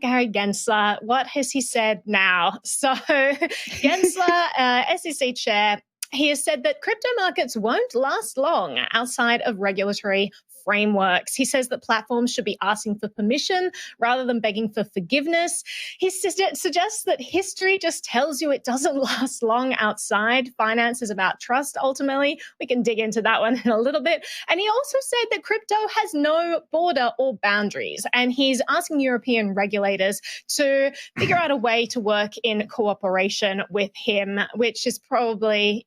Gary Gensler. What has he said now? So Gensler, SEC chair, he has said that crypto markets won't last long outside of regulatory frameworks. He says that platforms should be asking for permission rather than begging for forgiveness. He suggests that history just tells you it doesn't last long outside. Finance is about trust, ultimately. We can dig into that one in a little bit. And he also said that crypto has no border or boundaries. And he's asking European regulators to figure out a way to work in cooperation with him, which is probably,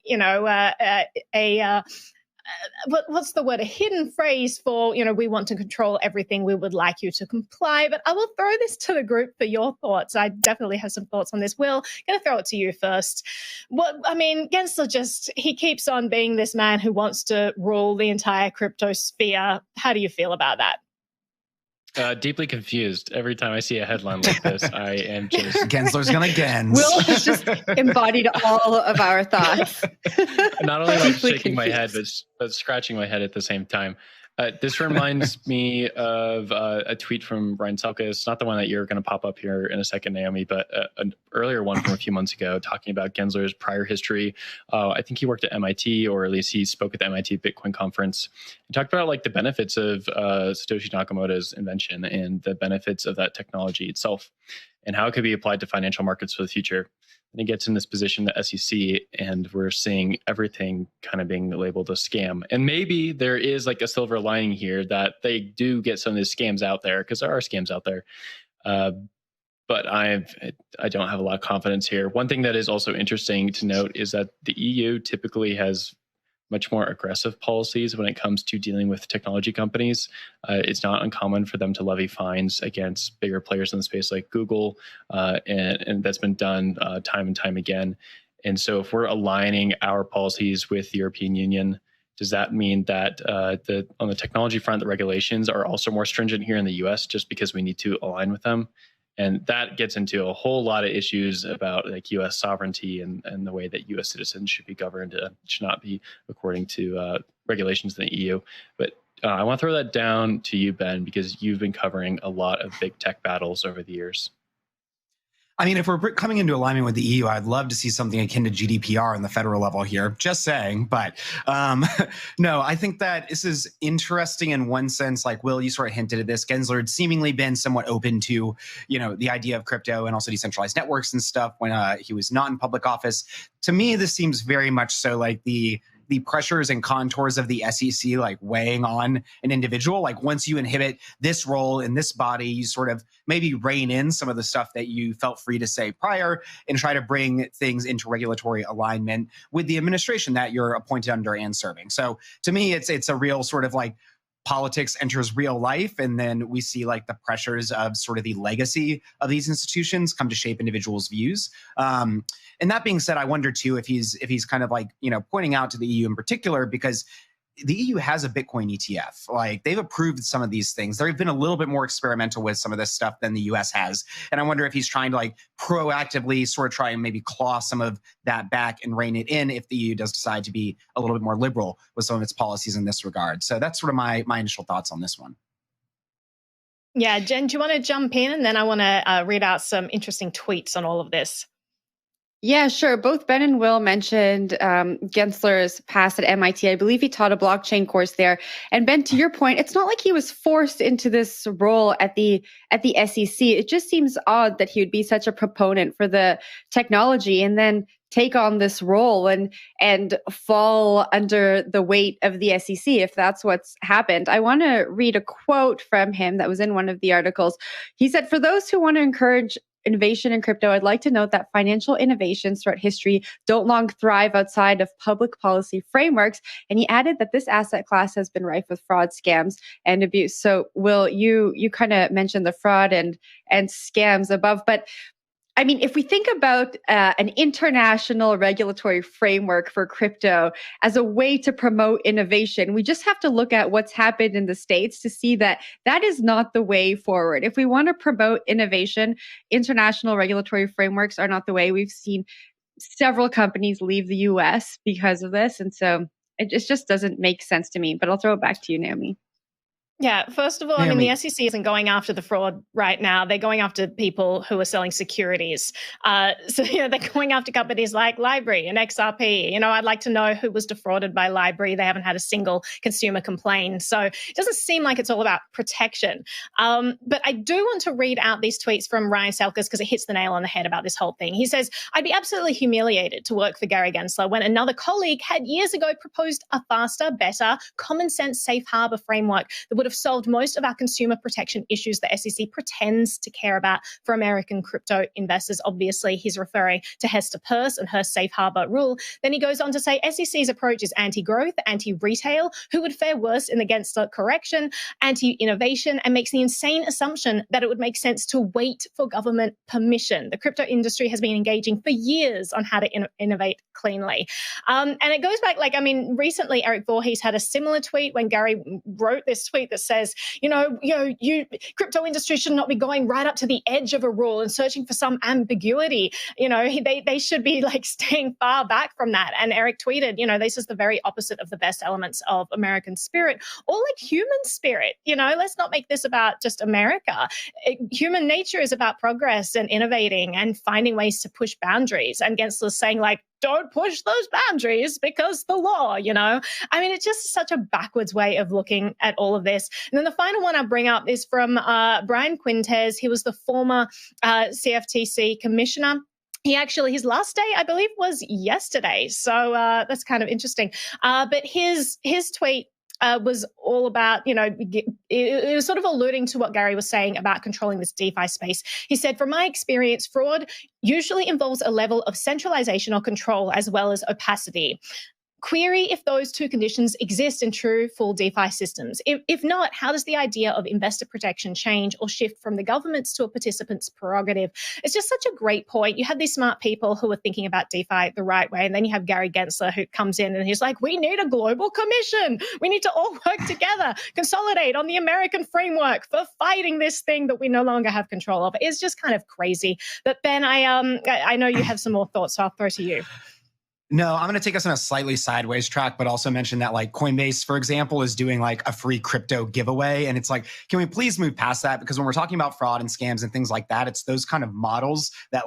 what's the word? A hidden phrase for, we want to control everything. We would like you to comply. But I will throw this to the group for your thoughts. I definitely have some thoughts on this. Will, going to throw it to you first. Gensler he keeps on being this man who wants to rule the entire crypto sphere. How do you feel about that? Deeply confused. Every time I see a headline like this, I am just... Gensler's gonna Gens. Will has just embodied all of our thoughts. Not only like shaking my head, but scratching my head at the same time. This reminds me of a tweet from Ryan Selkis, not the one that you're going to pop up here in a second, Naomi, but an earlier one from a few months ago talking about Gensler's prior history. I think he worked at MIT, or at least he spoke at the MIT Bitcoin conference. He talked about like the benefits of Satoshi Nakamoto's invention and the benefits of that technology itself and how it could be applied to financial markets for the future. And he gets in this position, the SEC, and we're seeing everything kind of being labeled a scam. And maybe there is like a silver lining here that they do get some of these scams out there, because there are scams out there. But I don't have a lot of confidence here. One thing that is also interesting to note is that the EU typically has much more aggressive policies when it comes to dealing with technology companies. It's not uncommon for them to levy fines against bigger players in the space like Google, and that's been done time and time again. And so if we're aligning our policies with the European Union, does that mean that on the technology front, the regulations are also more stringent here in the US just because we need to align with them? And that gets into a whole lot of issues about like U.S. sovereignty and the way that U.S. citizens should be governed. Should not be according to regulations in the EU. But I want to throw that down to you, Ben, because you've been covering a lot of big tech battles over the years. I mean, if we're coming into alignment with the EU, I'd love to see something akin to GDPR on the federal level here. Just saying. But no, I think that this is interesting in one sense. Like, Will, you sort of hinted at this. Gensler had seemingly been somewhat open to, the idea of crypto and also decentralized networks and stuff when he was not in public office. To me, this seems very much so like the pressures and contours of the SEC like weighing on an individual. Like once you inhibit this role in this body, you sort of maybe rein in some of the stuff that you felt free to say prior and try to bring things into regulatory alignment with the administration that you're appointed under and serving. So to me, it's a real sort of like politics enters real life, and then we see like the pressures of sort of the legacy of these institutions come to shape individuals' views. And that being said, I wonder too if he's kind of like pointing out to the EU in particular, because the EU has a Bitcoin ETF. Like they've approved some of these things. They've been a little bit more experimental with some of this stuff than the US has. And I wonder if he's trying to like proactively sort of try and maybe claw some of that back and rein it in if the EU does decide to be a little bit more liberal with some of its policies in this regard. So that's sort of my initial thoughts on this one. Yeah, Jen, do you want to jump in? And then I want to read out some interesting tweets on all of this. Yeah, sure. Both Ben and Will mentioned Gensler's past at MIT. I believe he taught a blockchain course there. And Ben, to your point, it's not like he was forced into this role at the SEC. It just seems odd that he would be such a proponent for the technology and then take on this role and fall under the weight of the SEC if that's what's happened. I want to read a quote from him that was in one of the articles. He said, "For those who want to encourage innovation in crypto, I'd like to note that financial innovations throughout history don't long thrive outside of public policy frameworks." And he added that this asset class has been rife with fraud, scams, and abuse. So, Will, you kind of mentioned the fraud and scams above, but I mean, if we think about an international regulatory framework for crypto as a way to promote innovation, we just have to look at what's happened in the States to see that that is not the way forward. If we want to promote innovation, international regulatory frameworks are not the way. We've seen several companies leave the US because of this. And so it just doesn't make sense to me. But I'll throw it back to you, Naomi. Yeah, first of all, I mean, the SEC isn't going after the fraud right now. They're going after people who are selling securities. So, they're going after companies like Library and XRP. I'd like to know who was defrauded by Library. They haven't had a single consumer complain. So it doesn't seem like it's all about protection. But I do want to read out these tweets from Ryan Selkis because it hits the nail on the head about this whole thing. He says, I'd be absolutely humiliated to work for Gary Gensler when another colleague had years ago proposed a faster, better, common sense safe harbor framework that would have solved most of our consumer protection issues the SEC pretends to care about for American crypto investors. Obviously, he's referring to Hester Peirce and her safe harbor rule. Then he goes on to say SEC's approach is anti-growth, anti-retail, who would fare worse in the Gensler correction, anti-innovation, and makes the insane assumption that it would make sense to wait for government permission. The crypto industry has been engaging for years on how to innovate cleanly. And it goes back, recently Eric Voorhees had a similar tweet when Gary wrote this tweet that says, crypto industry should not be going right up to the edge of a rule and searching for some ambiguity. They should be staying far back from that. And Eric tweeted, this is the very opposite of the best elements of American spirit, or human spirit. Let's not make this about just America. Human nature is about progress and innovating and finding ways to push boundaries. And Gensler's saying don't push those boundaries because the law, it's just such a backwards way of looking at all of this. And then the final one I'll bring up is from Brian Quintes. He was the former CFTC commissioner. His last day, I believe, was yesterday. So that's kind of interesting. But his tweet was all about, it was sort of alluding to what Gary was saying about controlling this DeFi space. He said, from my experience, fraud usually involves a level of centralization or control as well as opacity. Query if those two conditions exist in true full DeFi systems. If not, how does the idea of investor protection change or shift from the government's to a participant's prerogative? It's just such a great point. You have these smart people who are thinking about DeFi the right way, and then you have Gary Gensler who comes in and he's like, we need a global commission. We need to all work together, consolidate on the American framework for fighting this thing that we no longer have control of. It's just kind of crazy. But Ben, I know you have some more thoughts, so I'll throw to you. No, I'm going to take us on a slightly sideways track, but also mention that Coinbase, for example, is doing a free crypto giveaway. And it's can we please move past that? Because when we're talking about fraud and scams and things like that, it's those kind of models that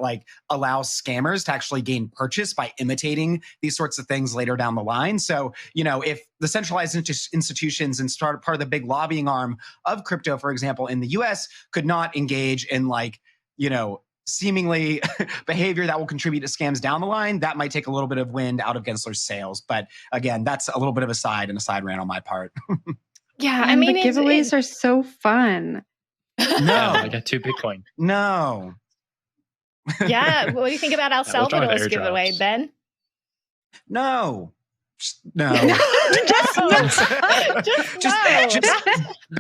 allow scammers to actually gain purchase by imitating these sorts of things later down the line. So, if the centralized institutions and start part of the big lobbying arm of crypto, for example, in the US could not engage in seemingly behavior that will contribute to scams down the line, that might take a little bit of wind out of Gensler's sails. But again, that's a little bit of a side rant on my part. Yeah, the giveaways are so fun. No, I got 2 Bitcoin. No. Yeah, what do you think about El Salvador's giveaway, Ben? No. No.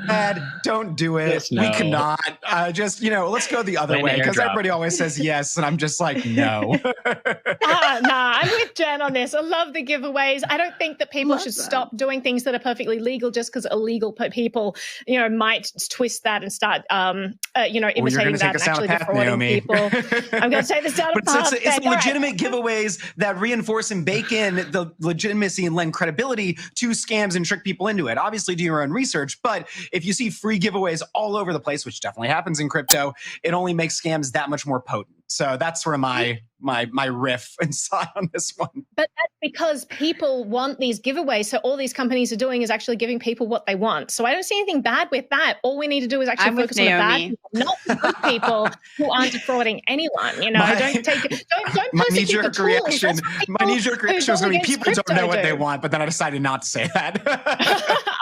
Dad, don't do it. No. We cannot. Let's go the other way, because everybody always says yes, and I'm just no. I'm with Jen on this. I love the giveaways. I don't think that people should stop doing things that are perfectly legal just because illegal people, might twist that and start, imitating that and actually defrauding people. I'm going to take this down a path. It's legitimate giveaways that reinforce and bake in the legitimacy and lend credibility to scams and trick people into it. Obviously, do your own research, but if you see free giveaways all over the place, which definitely happens in crypto, it only makes scams that much more potent. So that's sort of my riff inside on this one. But that's because people want these giveaways. So all these companies are doing is actually giving people what they want. So I don't see anything bad with that. All we need to do is actually focus on the bad people, not the good people who aren't defrauding anyone. Don't persecute my knee-jerk the reaction. My knee-jerk reaction was going to be people don't know what they want, but then I decided not to say that.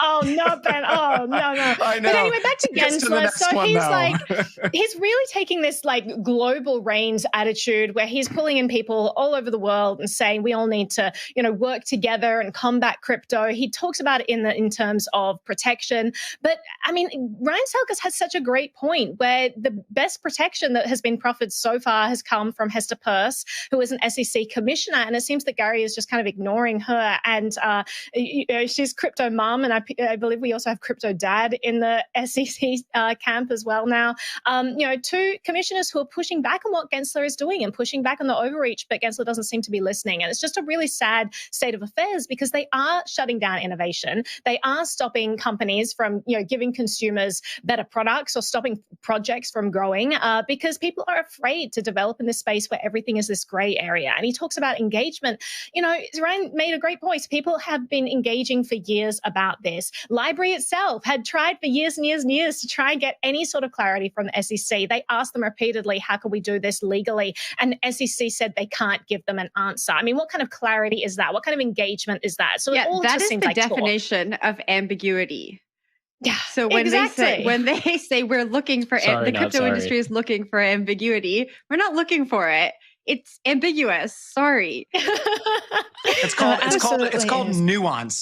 Oh no, Ben! Oh no! I know. But anyway, back to Gensler. So he's really taking this global reigns attitude where he's pulling in people all over the world and saying we all need to work together and combat crypto. He talks about it in terms of protection, but Ryan Selkis has such a great point where the best protection that has been proffered so far has come from Hester Peirce, who is an SEC commissioner, and it seems that Gary is just kind of ignoring her. And she's crypto mom, and I believe we also have crypto dad in the SEC camp as well now. 2 commissioners who are pushing back on what Gensler is doing and pushing back and the overreach, but Gensler doesn't seem to be listening. And it's just a really sad state of affairs because they are shutting down innovation. They are stopping companies from, giving consumers better products or stopping projects from growing because people are afraid to develop in this space where everything is this gray area. And he talks about engagement. Ryan made a great point. People have been engaging for years about this. Library itself had tried for years and years and years to try and get any sort of clarity from the SEC. They asked them repeatedly, how can we do this legally? And the SEC said they can't give them an answer. I mean, what kind of clarity is that? What kind of engagement is that? So yeah, it all that just is seems the like definition of ambiguity. Yeah. So when they say we're looking for the crypto industry is looking for ambiguity, we're not looking for it. It's ambiguous. Sorry. It's called nuance.